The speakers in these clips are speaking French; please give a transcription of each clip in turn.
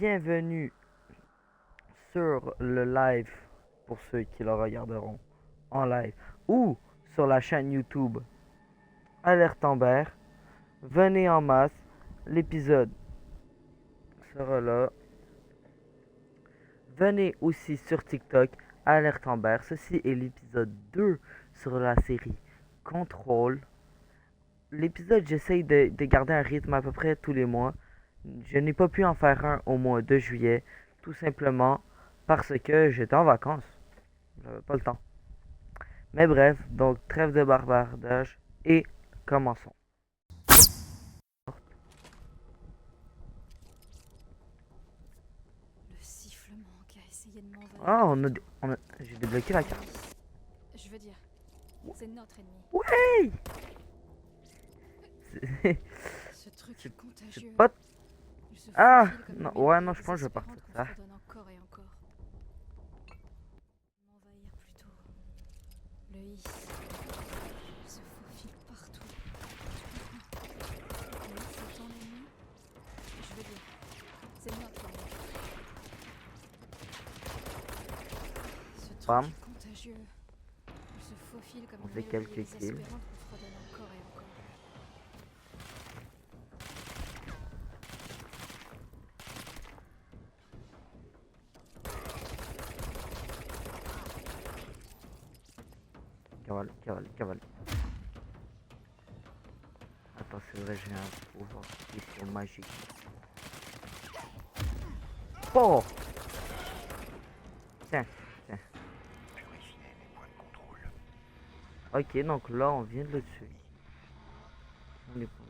bienvenue sur le live pour ceux qui le regarderont en live ou sur la chaîne YouTube Alerte Amber. Venez en masse, l'épisode sera là. Venez aussi sur TikTok Alerte Amber. Ceci est l'épisode 2 sur la série Contrôle. L'épisode, j'essaye de garder un rythme à peu près tous les mois. Je n'ai pas pu en faire un au mois de juillet, tout simplement parce que j'étais en vacances. J'avais pas le temps. Mais bref, donc trêve de bavardage et commençons. Le sifflement qui a essayé de m'envahir. Ah, j'ai débloqué la carte. Je veux dire, c'est notre ennemi. Ouais. Ce truc est contagieux. C'est pas... Il se Ah, faufile comme non, une ouais, mine, non, je pense que je vais désespérante partir qu'on ça. fredonne encore et encore. M'envahir plutôt. Le hisse. Il se faufile partout. Le hisse est ton ennemi. Je veux dire, c'est notre ennemi. Ce truc Bam. est contagieux. Il se faufile comme On une fait quelques mélodie kills. désespérante qu'on fredonne encore et encore. Cavale, cavale, cavale. Attends, c'est vrai, j'ai un pouvoir qui est magique. Oh! Tiens, tiens. Ok, donc là, on vient de le tuer. On est pas...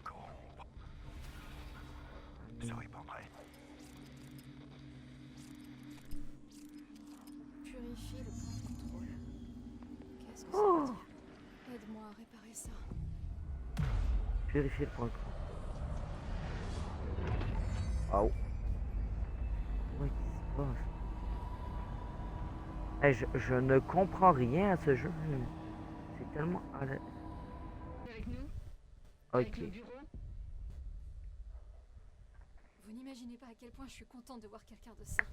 Purifie le point de contrôle. Qu'est-ce que ça Oh! veut dire? Aide-moi à réparer ça. Purifier le point de contrôle. Oh. Ouais, qu'est-ce qui se passe? Eh, je ne comprends rien à ce jeu. C'est tellement... Avec nous? Ok. Avec le bureau? Vous n'imaginez pas à quel point je suis contente de voir quelqu'un de sain.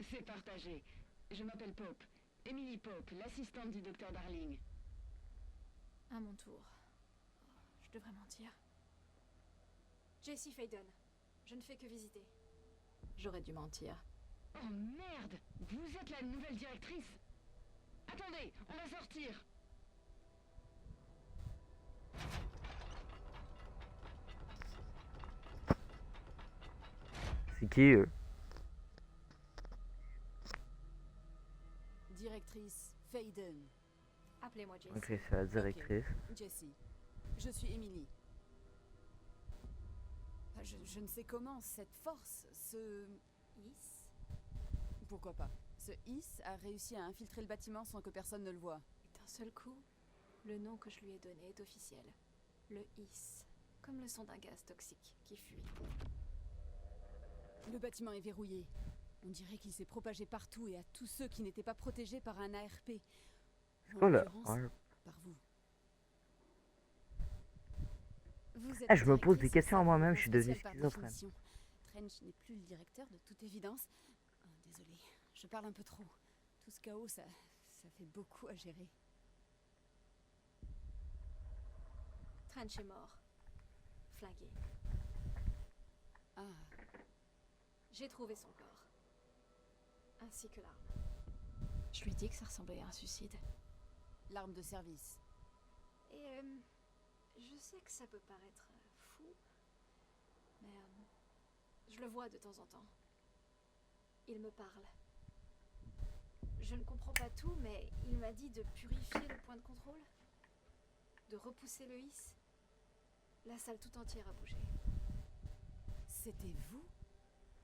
C'est partagé. Je m'appelle Pope. Emily Pope, l'assistante du docteur Darling. À mon tour. Je devrais mentir. Jessie Faden. Je ne fais que visiter. J'aurais dû mentir. Oh merde! Vous êtes la nouvelle directrice? Attendez, on va sortir! C'est qui eux? Directrice Faden. Appelez-moi Jessie. Ok, c'est la directrice. Jessie. Je suis Emily. Je ne sais comment cette force, Is. Pourquoi pas. Ce Is a réussi à infiltrer le bâtiment sans que personne ne le voie. Et d'un seul coup, le nom que je lui ai donné est officiel. Le Is. Comme le son d'un gaz toxique qui fuit. Le bâtiment est verrouillé. On dirait qu'il s'est propagé partout et à tous ceux qui n'étaient pas protégés par un ARP. En Oh là. l'occurrence, par vous. Vous êtes Eh, je me pose des directrice questions à au moi-même, service je suis devenu spécial par schizophrène. définition. Trench n'est plus le directeur de toute évidence. Oh, désolée, je parle un peu trop. Tout ce chaos, ça fait beaucoup à gérer. Trench est mort. Flingué. Ah, J'ai trouvé son corps. Ainsi que l'arme. Je lui ai dit que ça ressemblait à un suicide. l'arme de service. Et je sais que ça peut paraître fou, mais je le vois de temps en temps. Il me parle. Je ne comprends pas tout, mais il m'a dit de purifier le point de contrôle, de repousser le hisse. La salle tout entière a bougé. C'était vous?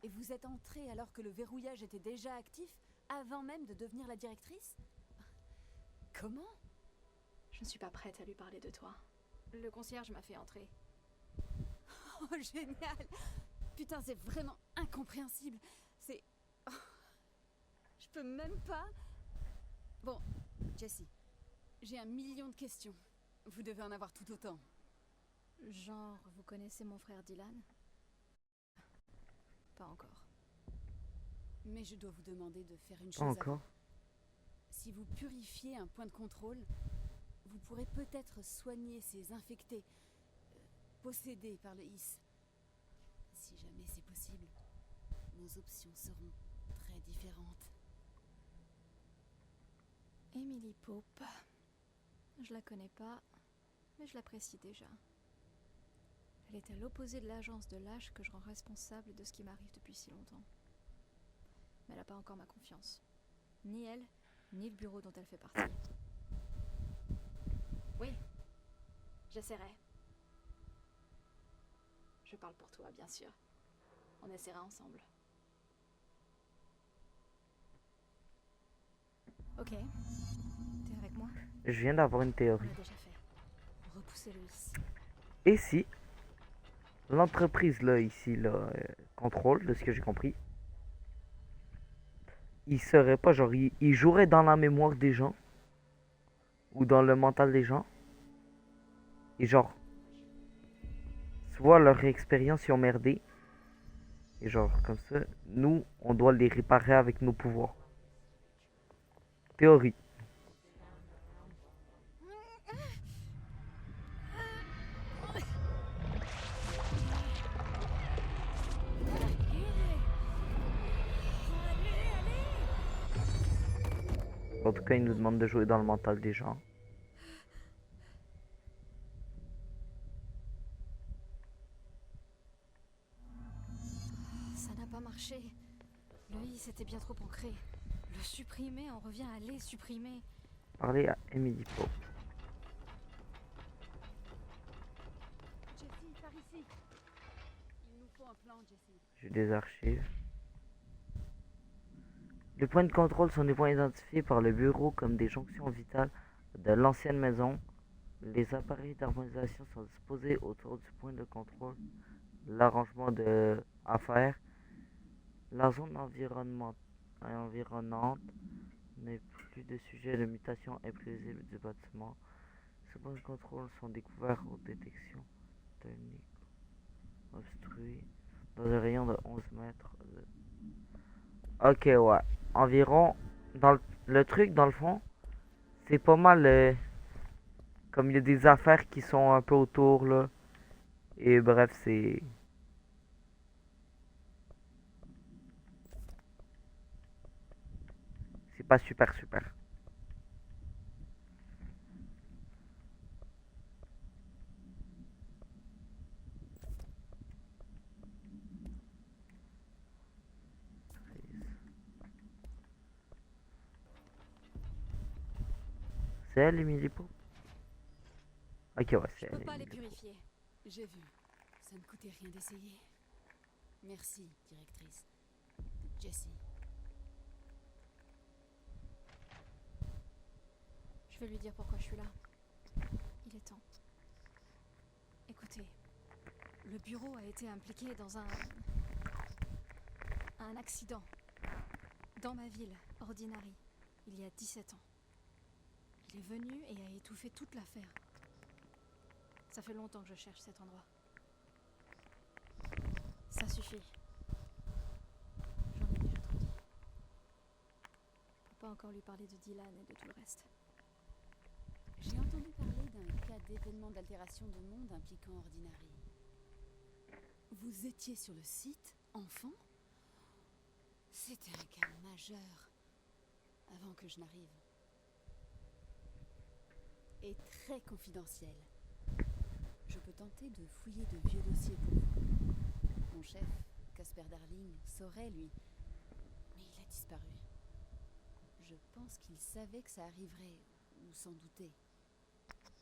Et vous êtes entrée alors que le verrouillage était déjà actif, avant même de devenir la directrice? Comment? Je ne suis pas prête à lui parler de toi. Le concierge m'a fait entrer. Oh, génial! Putain, c'est vraiment incompréhensible. C'est... Oh, je peux même pas... Bon, Jessie, j'ai 1 million de questions. Vous devez en avoir tout autant. Genre, vous connaissez mon frère Dylan? Pas encore. Mais je dois vous demander de faire une Pas chose avant. encore. Si vous purifiez un point de contrôle, vous pourrez peut-être soigner ces infectés, possédés par le Is. Si jamais c'est possible, nos options seront très différentes. Emily Pope. Je la connais pas, mais je l'apprécie déjà. Elle est à l'opposé de l'agence de lâche que je rends responsable de ce qui m'arrive depuis si longtemps. Mais elle n'a pas encore ma confiance. Ni elle, ni le bureau dont elle fait partie. Oui, j'essaierai. Je parle pour toi, bien sûr. On essaiera ensemble. Ok. T'es avec moi? Je viens d'avoir une On théorie. l'a déjà fait. Repousser le Is. Et si l'entreprise là, ici, là, contrôle, de ce que j'ai compris, il serait pas genre, il jouerait dans la mémoire des gens ou dans le mental des gens et genre, soit leur expérience ils ont merdé et genre, comme ça, nous, on doit les réparer avec nos pouvoirs. Théorie. En tout cas, il nous demande de jouer dans le mental des gens. Ça n'a pas marché. Le Is était bien trop ancré. Le supprimer en revient à les supprimer. Parler à Emily Pope. Jessie, par ici. Il nous faut un plan, Jessie. J'ai des archives. Les points de contrôle sont des points identifiés par le bureau comme des jonctions vitales de l'ancienne maison. Les appareils d'harmonisation sont disposés autour du point de contrôle. L'arrangement de affaires. La zone environnante n'est plus de sujet de mutation imprévisible du bâtiment. Ces points de contrôle sont découverts aux détections techniques obstruées dans un rayon de 11 mètres. Ok, ouais. Environ, dans le truc, dans le fond, c'est pas mal, comme il y a des affaires qui sont un peu autour, là. Et bref, c'est pas super super. C'est elle, Emily Pope? Ok, ouais, c'est Je peux elle. pas les Emily Pope. purifier. J'ai vu. Ça ne coûtait rien d'essayer. Merci, directrice. Jessie. Je vais lui dire pourquoi je suis là. Il est temps. Écoutez, le bureau a été impliqué dans un accident. Dans ma ville, Ordinary, il y a 17 ans. Il est venu et a étouffé toute l'affaire. Ça fait longtemps que je cherche cet endroit. Ça suffit. J'en ai déjà trop dit. Je peux pas encore lui parler de Dylan et de tout le reste. J'ai entendu parler d'un cas d'événement d'altération de monde impliquant Ordinary. Vous étiez sur le site, enfant? C'était un cas majeur. Avant que je n'arrive. Et très confidentiel. Je peux tenter de fouiller de vieux dossiers pour vous. Mon chef, Casper Darling, saurait, lui. Mais il a disparu. Je pense qu'il savait que ça arriverait, ou s'en doutait.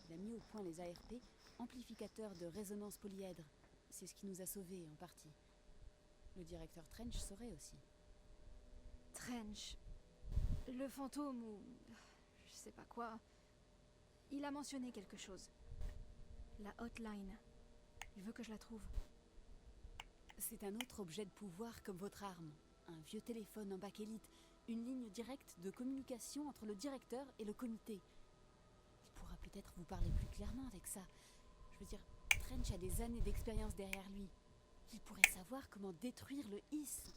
Il a mis au point les ARP, amplificateurs de résonance polyèdre. C'est ce qui nous a sauvés, en partie. Le directeur Trench saurait aussi. Trench, le fantôme ou je sais pas quoi, il a mentionné quelque chose. La hotline. Il veut que je la trouve. C'est un autre objet de pouvoir comme votre arme. Un vieux téléphone en bakélite. Une ligne directe de communication entre le directeur et le comité. Il pourra peut-être vous parler plus clairement avec ça. Je veux dire, Trench a des années d'expérience derrière lui. Il pourrait savoir comment détruire le Is.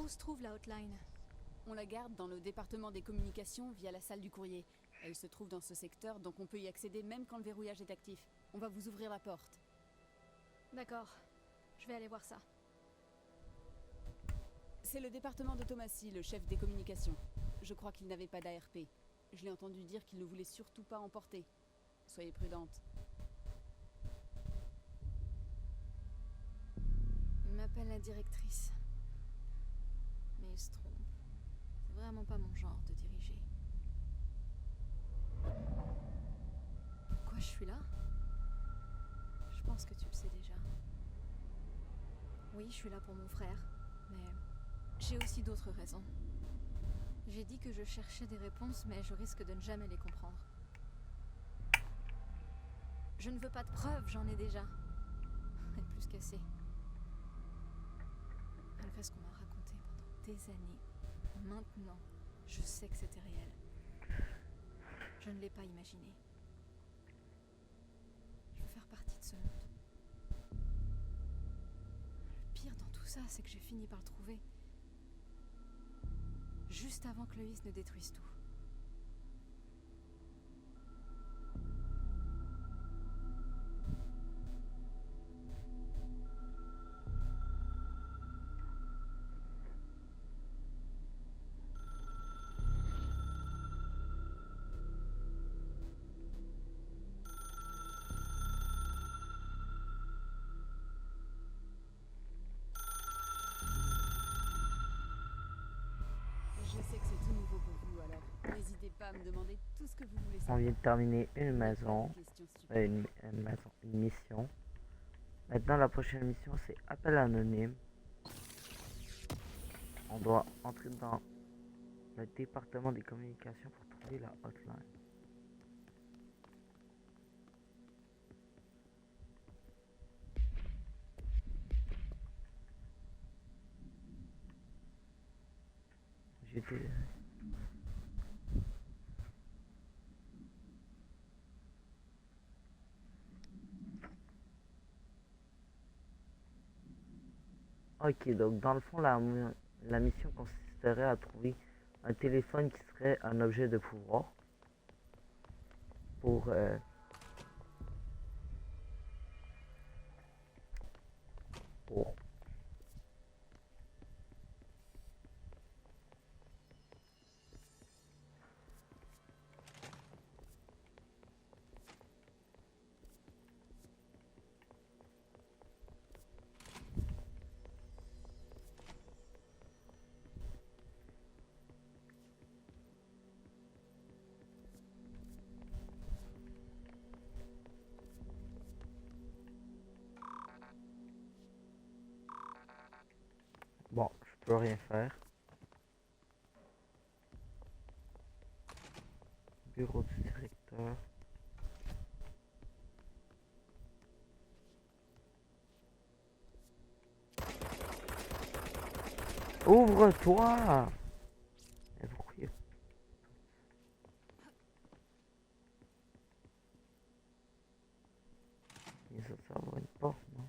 Où se trouve la hotline? On la garde dans le département des communications via la salle du courrier. Elle se trouve dans ce secteur, donc on peut y accéder même quand le verrouillage est actif. On va vous ouvrir la porte. D'accord. Je vais aller voir ça. C'est le département de Thomasy, le chef des communications. Je crois qu'il n'avait pas d'ARP. Je l'ai entendu dire qu'il ne voulait surtout pas emporter. Soyez prudente. Il m'appelle la directrice. Mais il se trompe. C'est vraiment pas mon genre de diriger. Pourquoi je suis là? Je pense que tu le sais déjà. Oui, je suis là pour mon frère, mais j'ai aussi d'autres raisons. J'ai dit que je cherchais des réponses, mais je risque de ne jamais les comprendre. Je ne veux pas de preuves, j'en ai déjà. Et plus qu'assez. Malgré ce qu'on m'a raconté pendant des années, maintenant, je sais que c'était réel. Je ne l'ai pas imaginé. Je veux faire partie de ce monde. Le pire dans tout ça, c'est que j'ai fini par le trouver. Juste avant que Loïs ne détruise tout. Je sais que c'est tout nouveau pour vous, alors n'hésitez pas à me demander tout ce que vous voulez On savoir. vient de terminer une Pas maison. de questions stupides. Une mission. Maintenant, la prochaine mission, c'est appel anonyme. On doit entrer dans le département des communications pour trouver la hotline. J'étais... Ok, donc dans le fond, la mission consisterait à trouver un téléphone qui serait un objet de pouvoir pour pour bon, je peux rien faire. Bureau du directeur. Ouvre-toi! Mais pourquoi ça va une porte, non?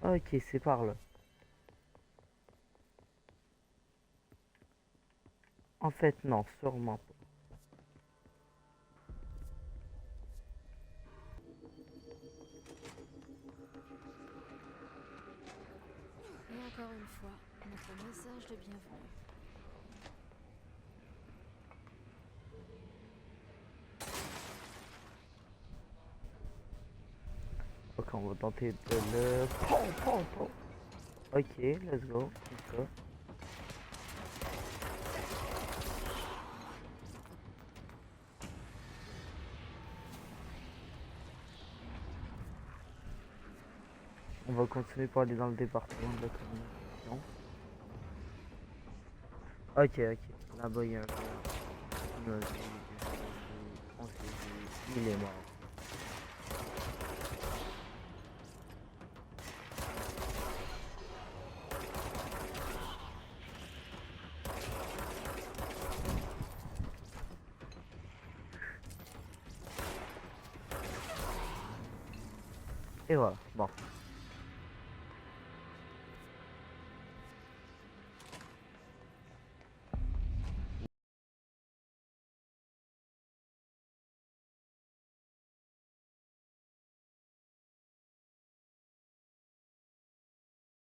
Ok, c'est par là. En fait, non, sûrement pas. Et encore une fois, notre message de bienvenue. Ok, on va tenter de le... Pom, pom, pom. Ok, let's go. Let's go. On va continuer pour aller dans le département de la communication. Ok, ok. Là-bas, il y a un gars. On a vu, on s'est vu, il est mort. Et voilà, bon.